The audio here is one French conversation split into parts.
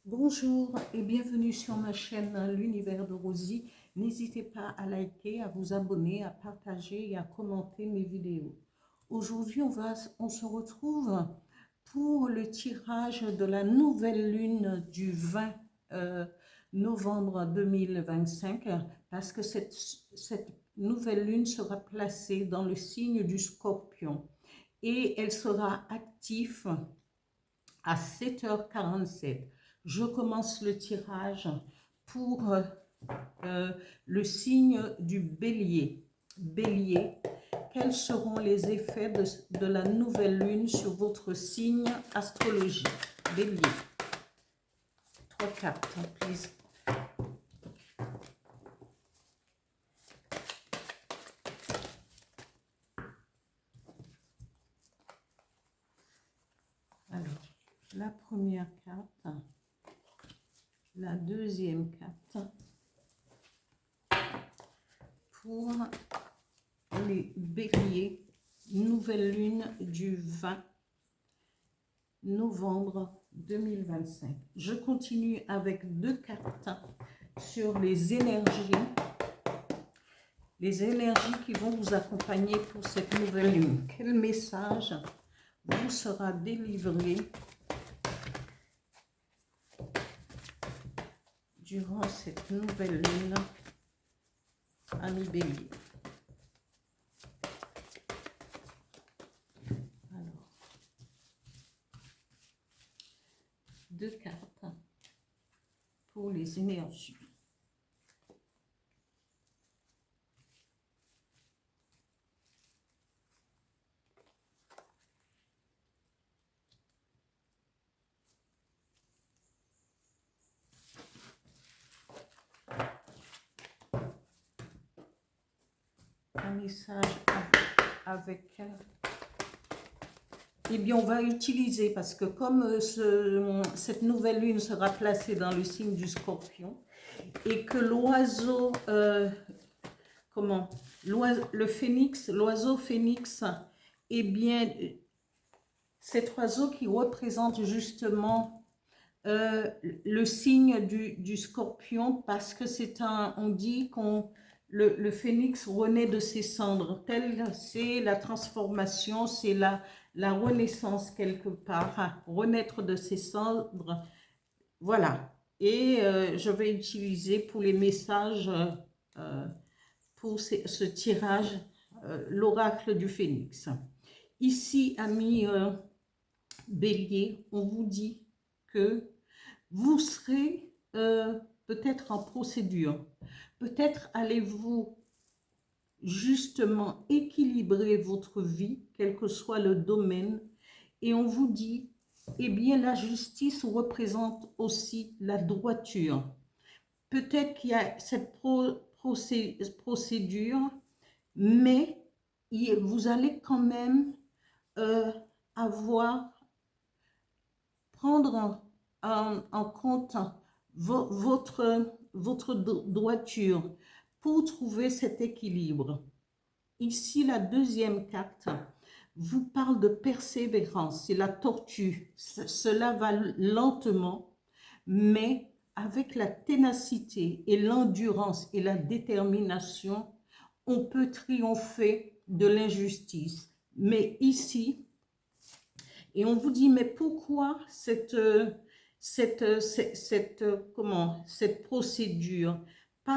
Bonjour et bienvenue sur ma chaîne L'Univers de Rosie. N'hésitez pas à liker, à vous abonner, à partager et à commenter mes vidéos. Aujourd'hui, on se retrouve pour le tirage de la nouvelle lune du 20 novembre 2025 parce que cette nouvelle lune sera placée dans le signe du Scorpion et elle sera active à 7h47. Je commence le tirage pour le signe du Bélier. Bélier, quels seront les effets de la nouvelle lune sur votre signe astrologique? Bélier. 3 cartes, please. Alors, la première carte, la deuxième carte, pour les Béliers, nouvelle lune du 20 novembre 2025. Je continue avec 2 cartes sur les énergies qui vont vous accompagner pour cette nouvelle lune. Quel message vous sera délivré durant cette nouvelle lune, amis Bélier? Alors, 2 cartes pour les énergies. Un message avec eh bien, on va utiliser, parce que comme cette nouvelle lune sera placée dans le signe du Scorpion, et que l'oiseau, l'oiseau phénix, eh bien, cet oiseau qui représente justement le signe du Scorpion, parce que on dit qu'on le phénix renaît de ses cendres. C'est la transformation, c'est la renaissance quelque part, renaître de ses cendres. Voilà. Et je vais utiliser pour les messages, pour ce tirage, l'oracle du phénix. Ici, amis Bélier, on vous dit que vous serez peut-être en procédure. Peut-être allez-vous justement équilibrer votre vie, quel que soit le domaine. Et on vous dit, eh bien, la justice représente aussi la droiture. Peut-être qu'il y a cette procédure, mais vous allez quand même prendre en compte votre droiture pour trouver cet équilibre. Ici, la deuxième carte vous parle de persévérance, c'est la tortue. Cela va lentement, mais avec la ténacité et l'endurance et la détermination, on peut triompher de l'injustice. Mais ici, et on vous dit, mais pourquoi cette procédure?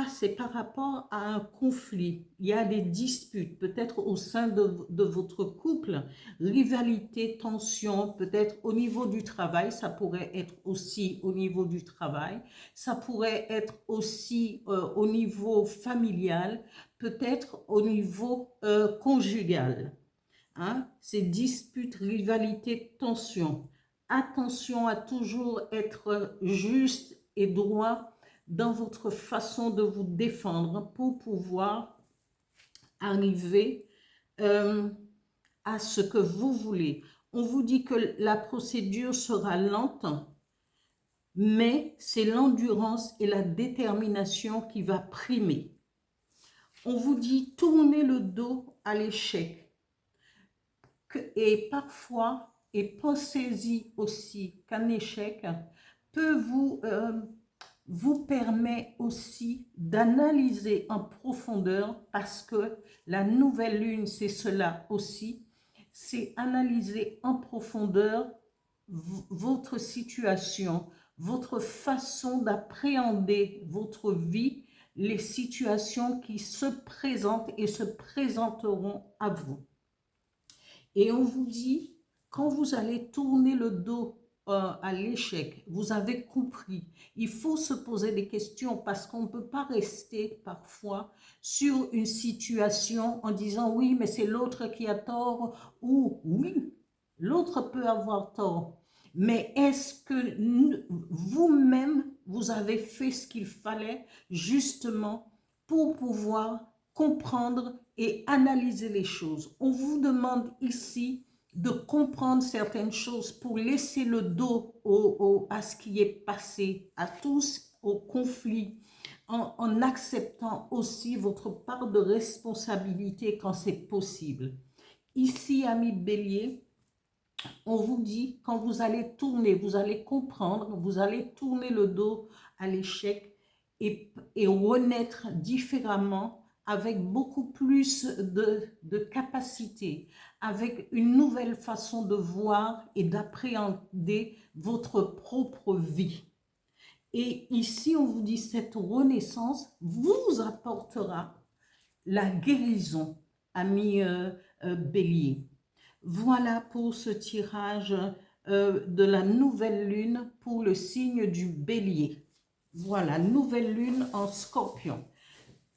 C'est par rapport à un conflit. Il y a des disputes, peut-être au sein de votre couple, rivalité, tension, peut-être au niveau du travail, ça pourrait être aussi au niveau du travail, ça pourrait être aussi au niveau familial, peut-être au niveau conjugal. Hein? Ces disputes, rivalités, tensions. Attention à toujours être juste et droit dans votre façon de vous défendre pour pouvoir arriver à ce que vous voulez. On vous dit que la procédure sera lente, mais c'est l'endurance et la détermination qui va primer. On vous dit tournez le dos à l'échec. Et parfois, et pensez-y aussi qu'un échec peut vous permet aussi d'analyser en profondeur, parce que la nouvelle lune, c'est cela aussi, c'est analyser en profondeur votre situation, votre façon d'appréhender votre vie, les situations qui se présentent et se présenteront à vous. Et on vous dit, quand vous allez tourner le dos à l'échec, vous avez compris. Il faut se poser des questions, parce qu'on ne peut pas rester parfois sur une situation en disant oui, mais c'est l'autre qui a tort, ou oui, l'autre peut avoir tort. Mais est-ce que vous-même, vous avez fait ce qu'il fallait justement pour pouvoir comprendre et analyser les choses? On vous demande ici de comprendre certaines choses pour laisser le dos à ce qui est passé, à tous, au conflit, en acceptant aussi votre part de responsabilité quand c'est possible. Ici, amis Bélier, on vous dit, quand vous allez tourner, vous allez comprendre, vous allez tourner le dos à l'échec et renaître différemment, avec beaucoup plus de capacité, avec une nouvelle façon de voir et d'appréhender votre propre vie. Et ici, on vous dit, cette renaissance vous apportera la guérison, ami Bélier. Voilà pour ce tirage de la nouvelle lune pour le signe du Bélier. Voilà, nouvelle lune en Scorpion.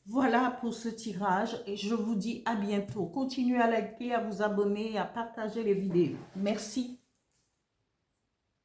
Voilà pour ce tirage et je vous dis à bientôt. Continuez à liker, à vous abonner et à partager les vidéos. Merci.